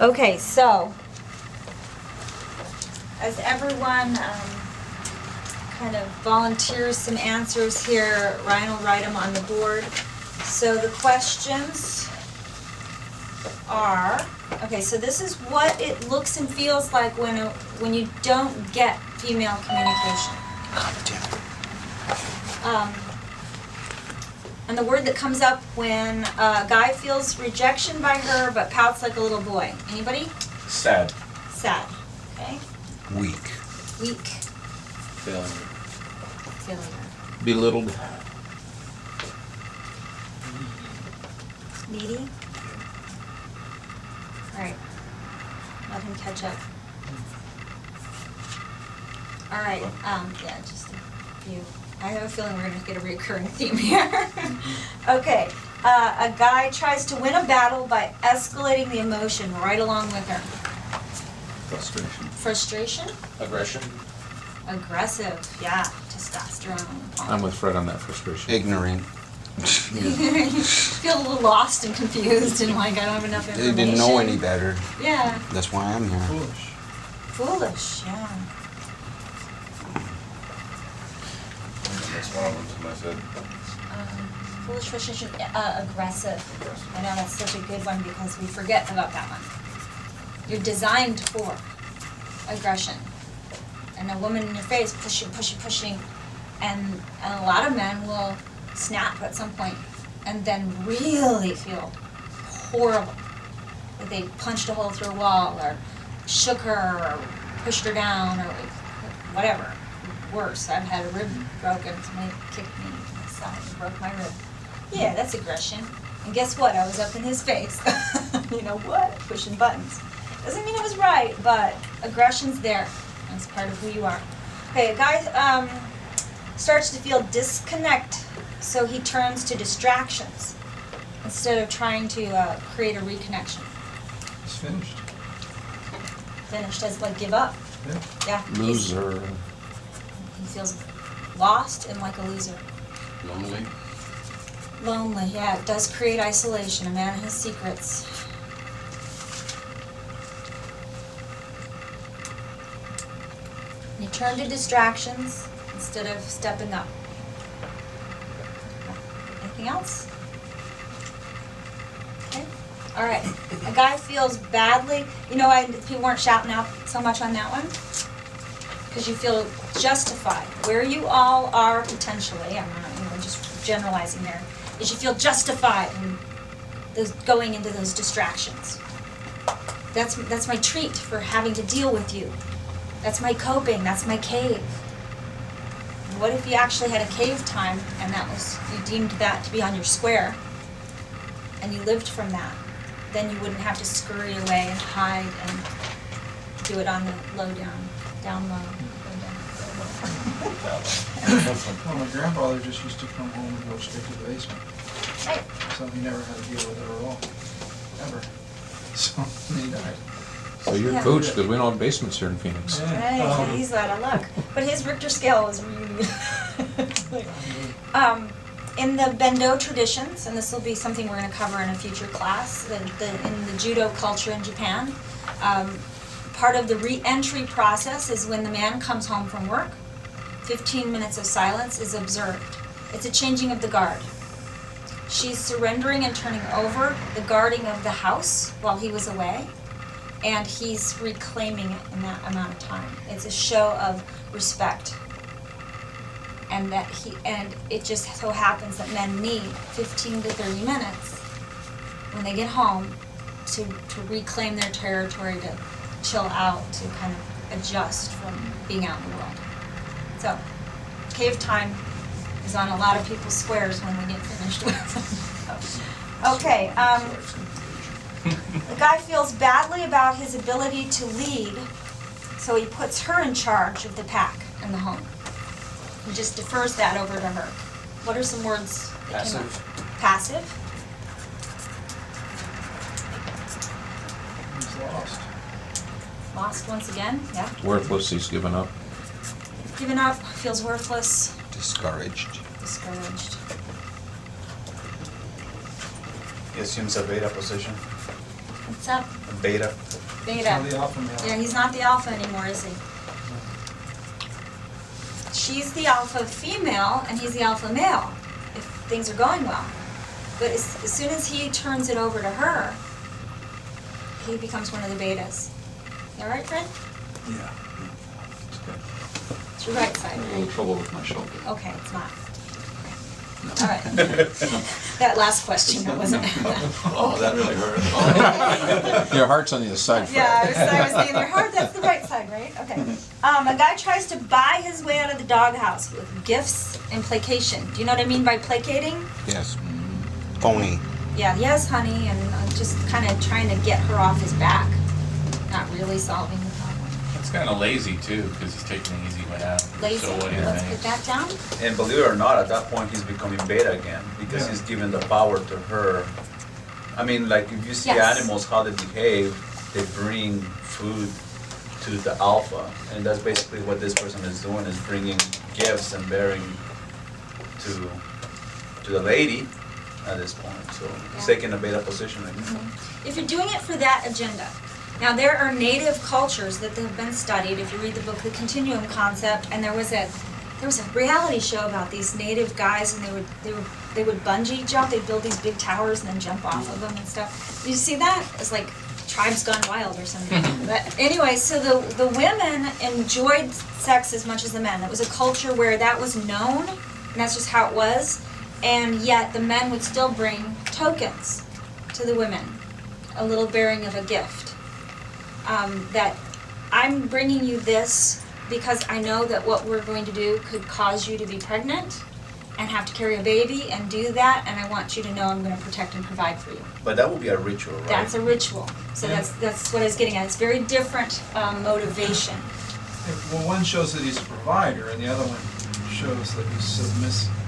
Okay, so as everyone kind of volunteers some answers here, Ryan will write them on the board. So the questions are, okay, so this is what it looks and feels like when you don't get female communication. And the word that comes up when a guy feels rejection by her but pouts like a little boy. Anybody? Sad. Sad. Okay. Weak. Weak. Failure. Failure. Belittled. Needy. All right. Let him catch up. All right. Yeah, just a few. I have a feeling we're going to get a recurring theme here. Okay. A guy tries to win a battle by escalating the emotion right along with her. Frustration. Frustration? Aggression. Aggressive. Yeah. Testosterone. I'm with Fred on that frustration. Ignorant. Feel a little lost and confused and like I don't have enough They information. didn't know any better. Yeah. That's why I'm here. Foolish. Foolish. Yeah. That's one of them, I said. Foolish, frustration, aggressive. I know that's such a good one because we forget about that one. You're designed for aggression. And a woman in your face, pushing, pushing, pushing. And a lot of men will snap at some point and then really feel horrible. Like they punched a hole through a wall or shook her or pushed her down or whatever. Worse, I've had a rib broken. Somebody kicked me in the side and broke my rib. Yeah, that's aggression. And guess what? I was up in his face. You know what? Pushing buttons. Doesn't mean it was right, but aggression's there. That's part of who you are. Okay, a guy starts to feel disconnect, so he turns to distractions instead of trying to create a reconnection. It's finished. Finished as like give up. Yeah. Yeah. Loser. He feels lost and like a loser. Lonely. Lonely, yeah, it does create isolation, a man and his secrets. You turn to distractions instead of stepping up. Anything else? Okay, all right. A guy feels badly. You know why people weren't shouting out so much on that one? Because you feel justified. Where you all are potentially, I'm not, just generalizing here, is you feel justified in going into those distractions. That's my treat for having to deal with you. That's my coping, that's my cave. What if you actually had a cave time and that was, you deemed that to be on your square and you lived from that? Then you wouldn't have to scurry away and hide and do it on the low down low. Well, my grandfather just used to come home and go straight to the basement. Right. So he never had to deal with it at all. Ever. So he died. So you're Yeah. coached because we don't have basements here in Phoenix. Right, he's out of luck. But his Richter scale is really in the Bendo traditions, and this will be something we're going to cover in a future class, in the judo culture in Japan, part of the re-entry process is when the man comes home from work, 15 minutes of silence is observed. It's a changing of the guard. She's surrendering and turning over the guarding of the house while he was away, and he's reclaiming it in that amount of time. It's a show of respect. And it just so happens that men need 15 to 30 minutes when they get home to reclaim their territory, to chill out, to kind of adjust from being out in the world. So, cave time is on a lot of people's squares when we get finished with them. Okay, the guy feels badly about his ability to lead, so he puts her in charge of the pack and the home. He just defers that over to her. What are some words that came up? Passive. He's lost. Lost once again, yeah. Worthless, he's given up. Given up, feels worthless, Discouraged. What's up? Beta. Beta. The alpha male. Yeah, he's not the alpha anymore, is he? She's the alpha female and he's the alpha male, if things are going well. But as soon as he turns it over to her, he becomes one of the betas. You all right, Fred? Yeah. It's good. It's your right side, A right? little trouble with my shoulder. Okay, it's not. All right. That last question, that wasn't. Oh, that really hurt. Your heart's on the other side, Fred. Yeah, I was thinking your heart, that's the right side, right? Okay. A guy tries to buy his way out of the doghouse with gifts and placation. Do you know what I mean by placating? Yes. Phony. Yeah, yes, honey, and just kind of trying to get her off his back. Not really solving the problem. It's kind of lazy too, because he's taking the easy way out. Lazy, So what do you let's think? put that down. And believe it or not, at that point he's becoming beta again because Yeah. he's giving the power to her. I mean, like if you see Yes. animals, how they behave, they bring food to the alpha. And that's basically what this person is doing, is bringing gifts and bearing to the lady at this point. So he's Yeah. taking a beta position again. Mm-hmm. If you're doing it for that agenda, now there are native cultures that have been studied. If you read the book, The Continuum Concept, and there was a reality show about these native guys, and they would bungee jump. They'd build these big towers and then jump off of them and stuff. You see that? It's like Tribes Gone Wild or something. But anyway, so the women enjoyed sex as much as the men. It was a culture where that was known, and that's just how it was. And yet the men would still bring tokens to the women, a little bearing of a gift. That I'm bringing you this because I know that what we're going to do could cause you to be pregnant and have to carry a baby and do that, and I want you to know I'm going to protect and provide for you. But that would be a ritual, right? That's a ritual. So Yeah. that's what I was getting at. It's very different motivation. Well, one shows that he's a provider, and the other one shows that he's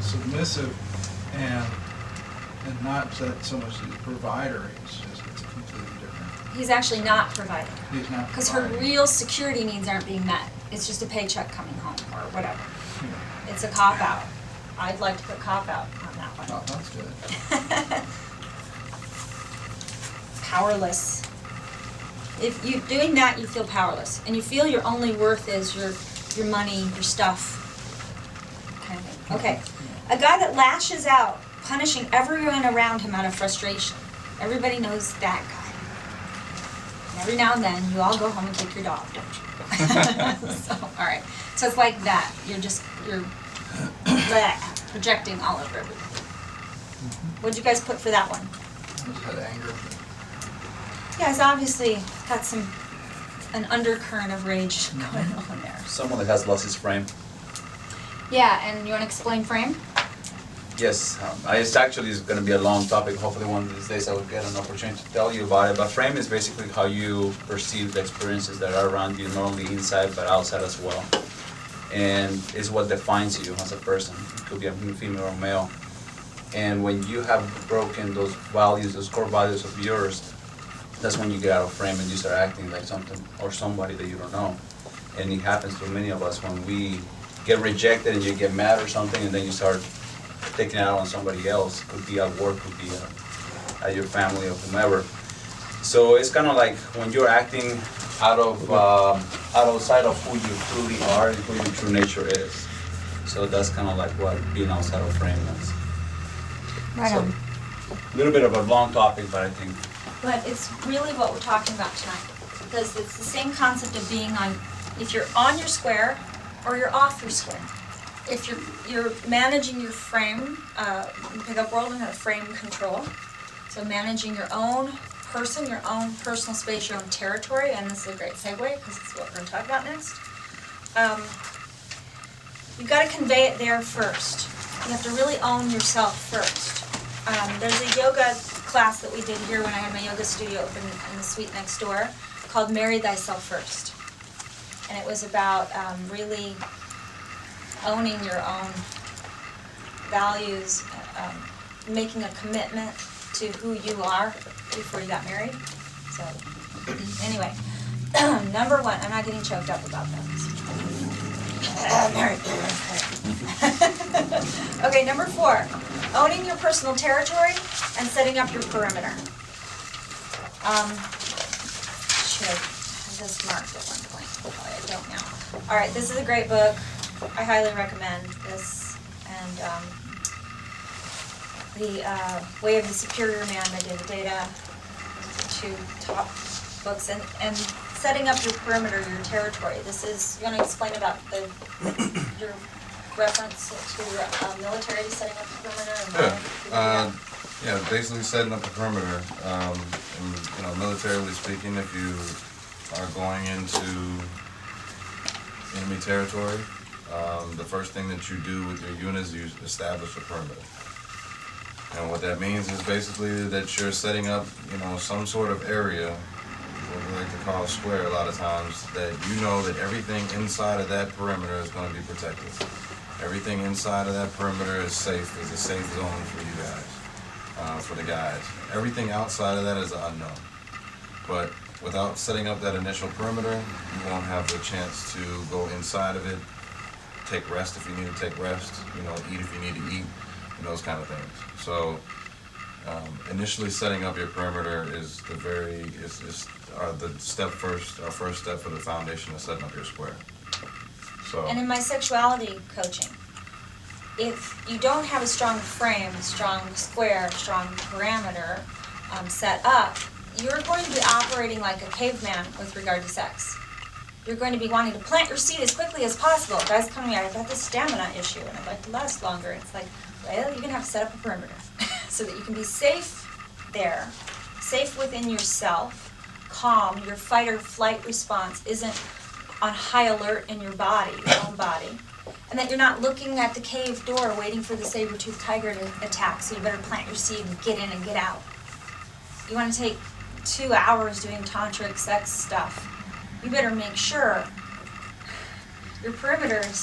submissive, and not that so much that he's a provider. It's completely different. He's actually not providing. He's not Because her providing. real security needs aren't being met. It's just a paycheck coming home or whatever. Yeah. It's a cop-out. I'd like to put cop-out on that one. Oh, that's good. Powerless. If you're doing that, you feel powerless. And you feel your only worth is your money, your stuff. Kind of thing. Okay. A guy that lashes out, punishing everyone around him out of frustration. Everybody knows that guy. And every now and then, you all go home and take your dog, don't you? So, all right. So it's like that. You're bleh, projecting all over everything. What'd you guys put for that one? Just had anger. Yeah, it's obviously got an undercurrent of rage going on there. Someone that has lost his frame. Yeah, and you want to explain frame? Yes, it's actually going to be a long topic. Hopefully one of these days I will get an opportunity to tell you about it. But frame is basically how you perceive the experiences that are around you, not only inside but outside as well. And it's what defines you as a person. It could be a female or male. And when you have broken those values, those core values of yours, that's when you get out of frame and you start acting like something or somebody that you don't know. And it happens to many of us when we get rejected and you get mad or something, and then you start taking it out on somebody else. Could be at work, could be at your family or whomever. So it's kind of like when you're acting outside of who you truly are and who your true nature is. So that's kind of like what being outside of frame is. Right So, on. a little bit of a long topic, but I think But it's really what we're talking about tonight. Because it's the same concept of being on, if you're on your square or you're off your square. If you're managing your frame, in the pickup world, we have frame control. So managing your own person, your own personal space, your own territory, and this is a great segue because it's what we're going to talk about next. You've got to convey it there first. You have to really own yourself first. There's a yoga class that we did here when I had my yoga studio open in the suite next door called Marry Thyself First. And it was about really owning your own values, making a commitment to who you are before you got married. So, anyway, number one, I'm not getting choked up about this. Married. Okay, number 4, owning your personal territory and setting up your perimeter. Should have had this marked at one point, probably I don't now. All right, this is a great book. I highly recommend this. And the Way of the Superior Man by David Data, two top books. And setting up your perimeter, your territory. This is, you want to explain about your reference to military setting up the perimeter? And Yeah. Yeah, basically setting up a perimeter. And, militarily speaking, if you are going into enemy territory, the first thing that you do with your unit is you establish a perimeter. And what that means is basically that you're setting up, some sort of area, what we like to call a square a lot of times, that you know that everything inside of that perimeter is going to be protected. Everything inside of that perimeter is safe, is a safe zone for you guys, for the guys. Everything outside of that is unknown. But without setting up that initial perimeter, you won't have the chance to go inside of it, take rest if you need to take rest, eat if you need to eat, and those kind of things. So initially setting up your perimeter is our first step for the foundation of setting up your square. So. And in my sexuality coaching, if you don't have a strong frame, strong square, strong parameter set up, you're going to be operating like a caveman with regard to sex. You're going to be wanting to plant your seed as quickly as possible. Guys come to me, I've got this stamina issue and I'd like to last longer. It's like, well, you're going to have to set up a perimeter so that you can be safe there, safe within yourself, calm. Your fight or flight response isn't on high alert in your body, your own body, and that you're not looking at the cave door waiting for the saber-toothed tiger to attack, so you better plant your seed and get in and get out. You want to take 2 hours doing tantric sex stuff, you better make sure your perimeter is